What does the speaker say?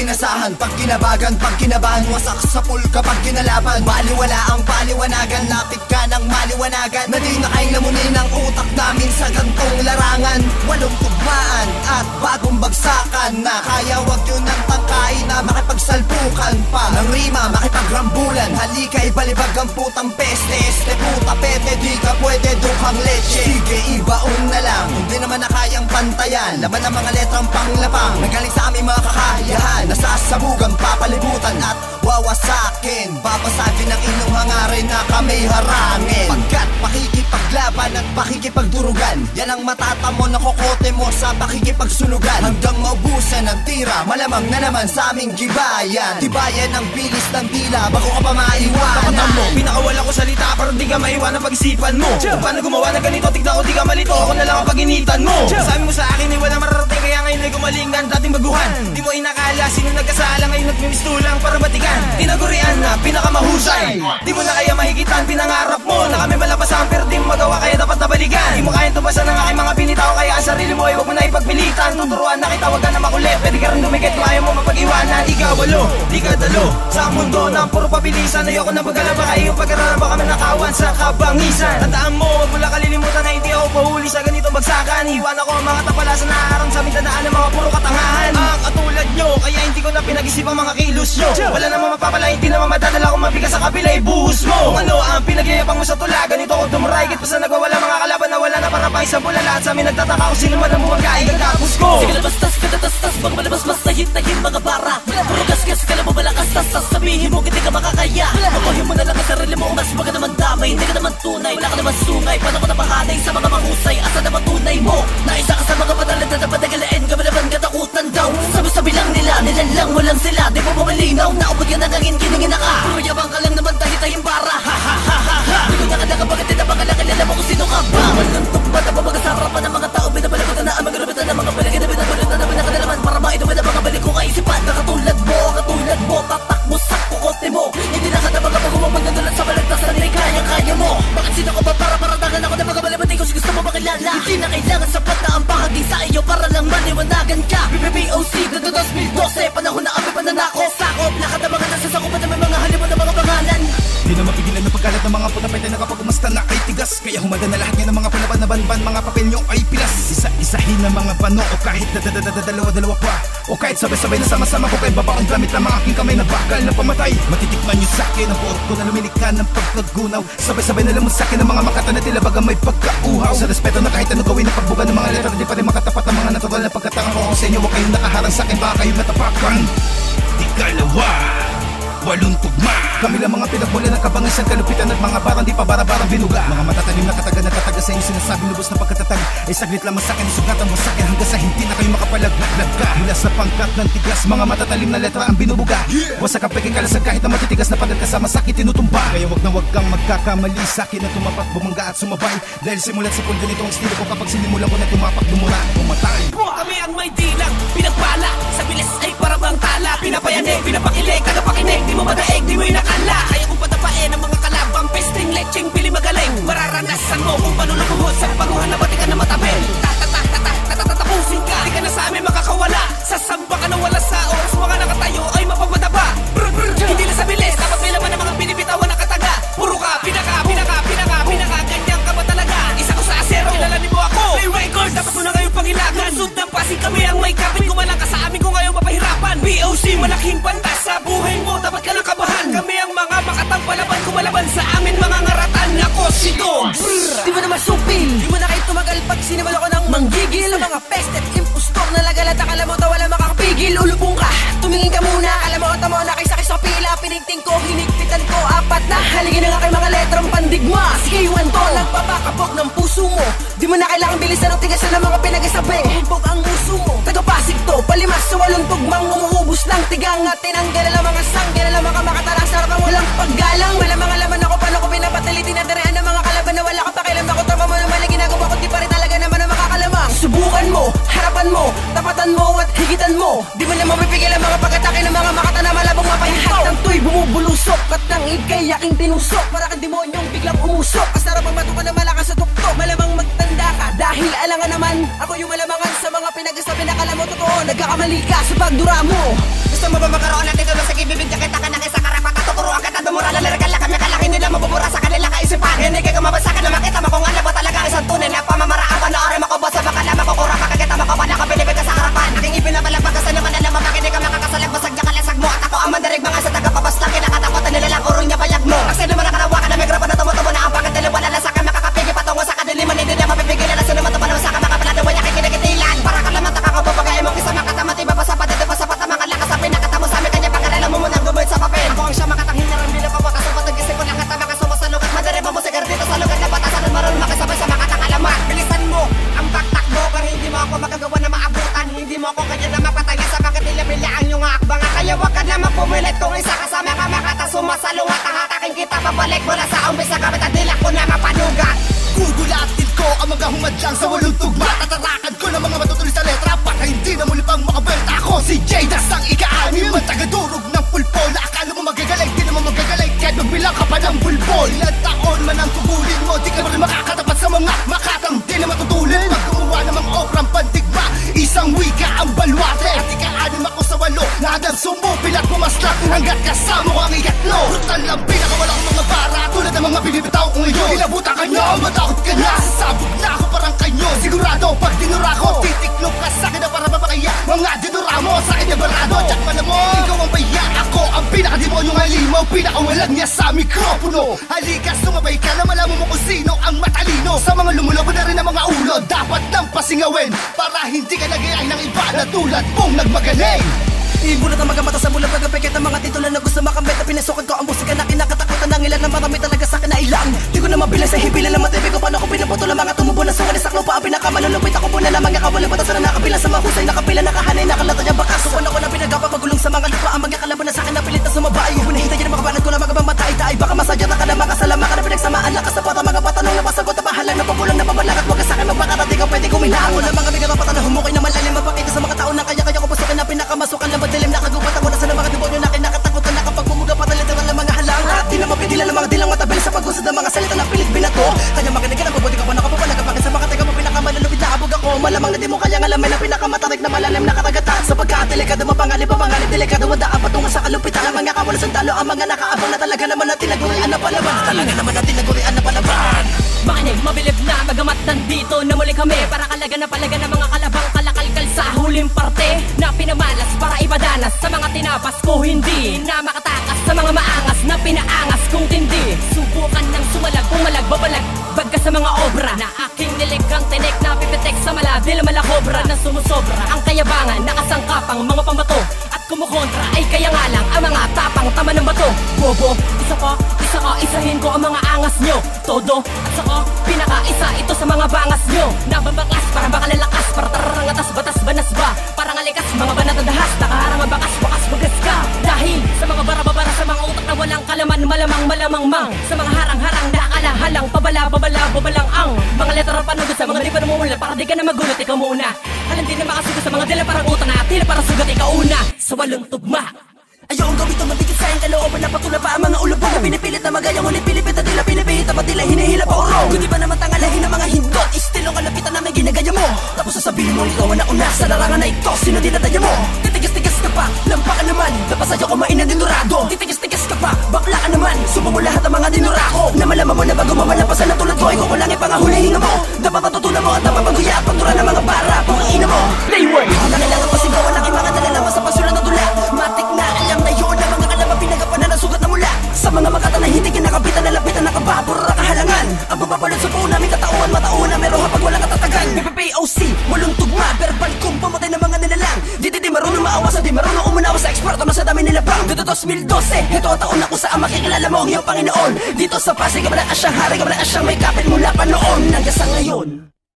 inasahan, pag kinabagan, pag kinabahan, wasak sa pool kapag kinalaban. Baliwala ang paliwanagan, lapit ka ng maliwanagan, na di na kayang lamunin ang utak namin sa gantong larangan. Walong tugmaan at bagong bagsakan, na kaya wag yun ang tangkain na makipagsalpukan pa ng rima, makipagrambulan. Halika ibalibag ang putang peste, este puta pete, di ka pwede dukhang leche. Sige ibaon na lang, hindi naman na kayang pantayan, laban ang mga letrang panglapang, nagaling sa aming mga kakayahan, nasasabugan, papalibutan at wawasakin. Babasagin ang inyong hangarin na kami harangin, pagkat pakikipaglaban at pakikipagdurugan, yan ang matatamo na kokote mo sa pakikipagsunugan. Hanggang maubusan ang tira, malamang na naman sa aming gibayan, tibayan ang bilis ng dila bago ka pa maiwanan mo. Pinakawala ko salita pero di ka maiwanan pag-isipan mo. Kung paano gumawa ng ganito, tignan ko di ka malito, ako na lang ang pag-initan mo. Sabi mo sa akin ay wala mararating, kaya ngayon ay gumaling ng dating baguhan. Di mo inakala sino nagkasala, ngayon nagmimistulang para batikan. Tinagurian na pinakamahusay, di mo na kaya mahigitan, pinangarap mo na kami malabasan pero di mo magawa, kaya dapat nabalikan. Di mo kaya tubasan ng aking mga binitaw, kaya ang sarili mo ay huwag mo na ipagpilitan. Tuturuan na kita, huwag ka na makulit, pwede ka rin dumikit kung ayaw mo mapag-iwanan. Ikaw walo, di ka dalo sa mundo ng puro pabilisan. Ayoko na pagala, baka iyong pag-aralan, baka may nakawan sa kabangisan. Tandaan mo, huwag mo lang kalilimutan na hindi ako pahuli sa ganitong bagsakan. Iwan ako ang mga tapalasan na harang sa aming tandaan ng mga puro katangahan. Ang katulad nyo, kaya hindi ko na pinag-isip ang mga kilos nyo. Wala namang mapapala, hindi naman madadala kung mabigas sa kabila, ibuhos mo. Kung ano ang pinagyayabang mo sa tula, ganito ako dumuray, kahit pa sa nagwawala mga kalaban na wala na para pa isang bula. Lahat sa amin nagtataka kung sino man ang bumangga, igagapos ko. Sige labastas, katatastas, baka malabas-mas tahin-tahin mga bara. Puro gasgas ka na mo malakas-tas, sasabihin mo hindi ka makakaya. Makuhin mo na lang ang sarili mo, mas baka naman damay, hindi ka naman tunay, wala ka naman sungay. Paano ko napahanay sa mga mahusay, asa naman tunay mo? Naisa ka sa mga padalan na dapat nagalain ka, malaban katakutan daw. Sabi-sabi lang nila, nilan lang walang sila, di mo mamalinaw, naubod ka na ngangin, kiningin na ka. Puro yabang ka lang naman, tahi-tahing bara. Ha ha ha ha ha. Di ko na ka nakabagad, di na baka nakilala mo kung sino ka ba. Maluntok ba na pamagasarapan ng mga tao, binabalagutan na ang magarabitan ng mga balik, na binabalutan na pinakadalaman para maituwid ang mga balik ko kaisipan. Nakatulad mo, tatakbo sa kukote mo, hindi na katabaga pag umabag na dulad sa balagtasan, hindi kaya mo. Bakit sino ko ba para paratagan ako na mga balabating ko, gusto mo makilala? Hindi na kailangan sapat na ang bahagi sa iyo para lang maniwanagan ka. BBOC, 2012, panahon na kami pananako. Sakop, lahat ng mga nasasakupan na may mga halimon na mga pangalan. Di na mapigilan ng pagkalat ng mga putapete na kapag umasta na ay tigas. Kaya humada na lahat nga ng mga palaban na banban, mga papel nyo ay pilas. Isa-isahin ng mga pano o kahit dalawa-dalawa pa, o kahit sabay-sabay na sama-sama ko, kahit babaong gamit lang mga aking kamay na bakal na pamatay. Matitikman nyo sa'kin ang buot ko na lumilikha ng pagkagunaw. Sabay-sabay na lamang sa'kin ang mga makata na tila baga may pagkauhaw. Sa respeto na kahit ano gawin ng pagbuga ng mga letra, di pa rin makatapat ang mga natural na pagkatangan ko. Kung sa inyo, huwag kayong nakaharang sa'kin, baka kayo natapakan. Di kalawa, walong tugma, kami lang mga pinagmula ng kabangisan, kalupitan at mga barang di pa bara-barang binuga. Mga matatalim na kataga na tataga sa inyo sinasabing lubos na pagkatatag, ay saglit lamang sa'kin, isugatan mo sa'kin hanggang sa hindi na kayo makapalaglag ka. Mula sa pangkat ng tigas, mga matatalim na letra ang binubuga. Wasak ang pagkikalasag kahit na matitigas na padat kasama sakit tinutumba. Kaya wag na wag kang magkakamali sa'kin na tumapat, bumangga at sumabay. Dahil simulat sa pundo nito ang estilo ko, kapag sinimulan ko na tumapak, dumura, pumatay. Kami ang may dilang, pinagpala, sa bilis ay para bang tala. Pinapayanig, pinapakilig, tagapakinig, di mo madaig, di mo inakala. Kaya kung patapain ang mga kalabang, pesting, lecheng, pili magaling. Mararanasan mo kung paano nabuhos sa paguhan na bati ka na matabel. Tatapusin ka, di ka na sa amin makakawala. Sasamba ka na wala sa oras, mga nakatayo ay mapagmadaba. Hindi na sa bilis, dapat may laman ng mga binibitawan na kataga. Puro ka, pinaka, ganyan ka ba talaga? Isa ko sa asero, kilalanin mo ako. Play record, dapat mo na ngayong pangilagan. Sud ng Pasig, kami ang may kapit, kumalang ka sa amin kung ngayon mapahirapan. BOC, malaking banta sa buhay mo, dapat ka lang kabahan. Kami ang mga makatang palaban, kumalaban sa amin mga ngaratan. Ako si Dogs. Di mo na masupil, di mo na kayo tumagal pag sinimulan ko ng manggigil. Sa mga peste at impostor na lagalata, kala mo wala makakapigil. Ulubong ka, tumingin ka muna, kala mo tamo na kaysakay sa pila. Pinigting ko, hinigpitan ko, apat na haligin na nga kay mga letrang pandigma. Sige, iwan to, nagpapakabog ng puso mo. Di mo na kailangan bilisan ang tigasan ng mga pinag-isabi. Humbog ang uso mo, taga-Pasig to, palimas sa walong tugmang. Umuubos ng tigang at tinanggal ang mga sanggel. Ang mga makatalang sarap ang walang paggalang. Wala mga laman ako, paano ko pinapatali, tinadarean ng mga kalaban na wala ka pakialam. Ako tama mo na mali ginagawa ko, di pa rin talaga naman ang makakalamang. Subukan mo, harapan mo, tapatan mo at higitan mo. Di mo na mapipigil ang mga pagkatake ng mga makata na malabong mapahinto. Ng tuy bumubulusok at ng ikay aking tinusok. Para kang demonyong biglang umusok. Asarap ang matuka na malakas sa tuktok. Malamang magtanda ka dahil alangan naman ako yung malamangan sa mga pinag-asabi na kala mo totoo. Nagkakamali ka sa pagdura mo. Gusto mo ba magkaroon ng titulo? Sige, bibigyan kita ka ng isang karapatan. Tuturuan kita dumura, lalarikan lang kami kalaki nila mabubura sa kanila kaisipan. Hindi ka mabasa ka na makita mo kung alam mo talaga isang tunay na pamamaraan. Panoorin mo ko boss, baka lang makukura makakita mo ko ba nakapilipid ka sa harapan. Ating ipinabalagpag ka sa naman alam mo bakit di ka makakasalag. Basag niya kalasag mo at ako ang mandarig mga sa tagapabaslang. Kinakatakutan nila lang urong niya bayag mo. Kasi naman nakarawa ka na may graba na tumutubo na ang pagkat nila wala lang sa akin makakapigi patungo sa kadiliman. Hindi niya mapipigilan na sinuman tumanong sa akin makapalado wala kikinagitilan. Para ka lamang takakababagay mong isa makatamati ba pa sapat at pa sapat ang mga lakas sa pinakatamo sa amin kanya pagkalala mo munang gumuhit sa papel. Ako ang siya makatanghil na rambila pa wakas sa patagisip ko lang at makasama sa lugat madarima mo sigar dito sa lugar na batasan at marunong makasabay sa makatakalaman. Bilisan mo ang baktakbo kaya hindi mo ako magagawa na maabutan. Hindi mo ako kanya na mapataya sa bakit nila ang yung akbang. Kaya wag ka naman pumilit kung isa kasama ka makatasuma sa lungat. Ang hatakin kita pabalik mula sa umpisa kapit at dilak ko na mapanugat. Gugulatin ko ang mga humadlang sa walong tugma. Tatarakan ko ng mga matutuloy sa letra para hindi na muli pang makabenta. Ako si Jaydas ang ika-anim, ang tagadurog ng pulpol. Akala mo magagaling, di naman magagaling kahit magbilang ka pa ng bulbol. Ilan taon man ang tugulin mo, di ka rin makakatapat sa mga makatang di na matutulin. Pag gumawa ng mga obrang pandigma, isang wika ang balwate. At ika-anim ako sa walo, na hanggang sumupilat pumaslat hanggat kasama ko ang igatlo. Brutal lang pinakawalang mga bara, tulad ng mga binibitaw kong iyon. Ilabutan ka nyo, matakot ka na, sasabog na ako parang kanyo. Sigurado pag dinura ko, titiklop ka sa'kin na para mapakaya. Mga dinura mo sa'kin na barado, tsak pala mo. Ikaw ang baya, ako ang pinakademonyong halimaw, pinakawalan niya sa mikropono. Halika, sumabay ka na malaman mo kung sino ang matalino. Sa mga lumulabo na rin ang mga ulo, dapat nang pasingawin para hindi ka nagayay ng iba na tulad mong nagmagaling. Ibunot ang magamata sa bulang pagkapikit ang mga titulo na gusto makamit. Pinasukan ko ang musika na kinakatakutan ng ilan na marami talaga sa akin na ilang. Di ko na mabilang sa hibilan na matibig ko paano ko pinaputol ang mga tumubo na sungan. Isaklo pa ang pinakamalulupit ako po na lamang yakawalay patas na nakabilang sa mahusay. Nakapila nakahanay nakalata niya bakas. Suwan ako na pinagapa magulong sa mga lupa. Ang mga kalaban na sa akin na pilit na sumabay. Hinahintay niya na makabanat ko na magabang matay-tay. Baka masadya na ka na makasalama ka na pinagsamaan. Lakas sa pata mga patanong na pasagot na pahalang na pabulang na pabalang. At wag ka sa akin magpakarating ka pwede kuminaan. Wala mga bigarapatan na humukay na malalim. Mapakita sa mga tao na kaya ko pasukin na pinakamasukan na madilim. Nakagupat ako na sa mga demonyo na kinakatakutan na kapag bumuga pa na literal ng mga halang. At di na mapigilan ng mga dilang matabil sa pag-usad ng mga salita na pilit binato. Kaya makinig ka na mabuti ka pa nakapapalag kapag sa mga taga mo pinakamalulupit na abog ako. Malamang na di mo kayang alamin ang pinakamatarik na malalim na katagatan. Sa pagkakadelikado mapangalip papangalip delikado wadaan patungo sa kalupitan. Ang mga kawalan sa talo ang mga nakaabang na talaga naman na tinagurian na palaban. Talaga naman na tinagurian na palaban. Makinig, mabilib na magamat nandito na muli kami. Para kalaga na palaga ng mga kalabang kalakalkal sa huling parte na pinamalas para ipadanas sa mga tinapas ko. Hindi na makatakas sa mga maangas na pinaangas kong tindi. Subukan ng sumalag, pumalag, babalag bagka sa mga obra na aking niligang tinik na pipitek sa maladil malakobra na sumusobra. Ang kayabangan, nakasangkapang mga pambato at kumukontra ay kaya nga lang ang mga tapang tama ng bato. Bobo, isa ka, isahin ko ang mga angas nyo. Todo, at saka, pinaka-isa ito sa mga bangas nyo. Nababaklas, para baka lalakas, para tararangatas, batas, banas ba? Parang alikas, mga banat na dahas, nakaharang ang bakas, wakas, wagas ka. Dahil sa mga barababara, sa mga utak na walang kalaman, malamang mang. Sa mga harang-harang, nakakalahalang, babalang ang mga letra panugod sa mga di pa namumula, para di ka na magulat, ikaw muna. Alam din na makasugot sa mga dila parang utang na tila para sugat, ikaw una. Sa walong tugma. Ayokong gawin ito matigit sa iyong kalooban na patula pa ang mga ulubog na pinipilit na magayang ulit pilipit na tila pinipihit at tila hinihila pa urong. Kundi ba naman tangalahin ng mga hindot istilong kalapitan na may ginagaya mo. Tapos sasabihin mo ikaw ang nauna sa larangan na ito. Sino dinadaya mo? Titigas-tigas ka pa, lampa ka naman. Napasadyo ko main na dinurado. Titigas-tigas ka pa, bakla ka naman. Subo mo lahat ng mga dinura ko. Na malaman mo na bago mamalampasan na tulad ko. Ikaw ko lang ipangahulihin mo. Dapat matutunan mo at napapaguya at pagtura ng mga bara. Pangina mo, Playword. Hindi na kailangan pasigawan ng mga dalalaman sa pasulan na tula. Matik na alam na yun na mga kalaban pinagapan na sugat na mula. Sa mga makata na hindi kinakapitan na lapitan na kababor na kahalangan. Ang bababalot sa puo namin katauhan matauhan na meron pag walang katatagan. PPPOC, walong tugma, verbal kung pamatay ng mga nilalang. Di marunong maawas at di marunong umunawa sa eksperto na sa dami nila bang. Dito 2012, ito ang taon na kung saan makikilala mo ang iyong Panginoon. Dito sa Pasig, kabala asyang hari, kabala asyang may kapit mula pa noon hanggang sa ngayon.